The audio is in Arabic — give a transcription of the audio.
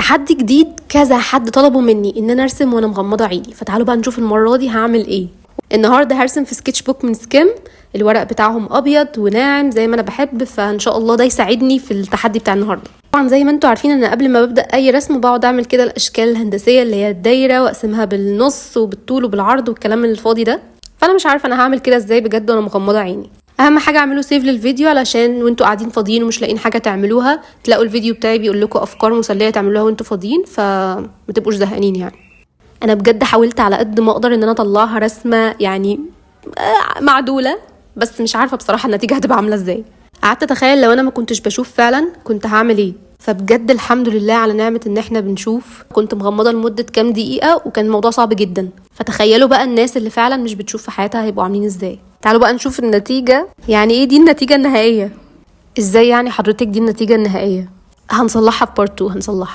تحدي جديد، كذا حد طلبوا مني ان انا ارسم وانا مغمضه عيني، فتعالوا بقى نشوف المره دي هعمل ايه. النهارده هرسم في سكتش بوك من سكيم، الورق بتاعهم ابيض وناعم زي ما انا بحب، فان شاء الله ده يساعدني في التحدي بتاع النهارده. طبعا زي ما انتوا عارفين ان قبل ما ببدا اي رسم بقعد اعمل كده الاشكال الهندسيه اللي هي الدايره، واقسمها بالنص وبالطول وبالعرض والكلام الفاضي ده. فانا مش عارفه انا هعمل كده ازاي بجد وانا مغمضه عيني. اهم حاجه اعملوا سيف للفيديو علشان وانتوا قاعدين فاضيين ومش لاقيين حاجه تعملوها تلاقوا الفيديو بتاعي بيقول لكم افكار مسليه تعملوها وانتوا فاضيين، فما تبقوش زهقانين يعني. انا بجد حاولت على قد ما اقدر ان انا اطلعها رسمه يعني معدوله، بس مش عارفه بصراحه النتيجه هتبقى عامله ازاي. قعدت اتخيل لو انا ما كنتش بشوف فعلا كنت هعمل ايه، فبجد الحمد لله على نعمه ان احنا بنشوف. كنت مغمضه لمده كام دقيقه وكان الموضوع صعب جدا، فتخيلوا بقى الناس اللي فعلا مش بتشوف في حياتها هيبقوا عاملين ازاي. تعالوا بقى نشوف النتيجه. يعني ايه دي النتيجه النهائيه؟ ازاي يعني حضرتك دي النتيجه النهائيه؟ هنصلحها في بارت 2 هنصلحها.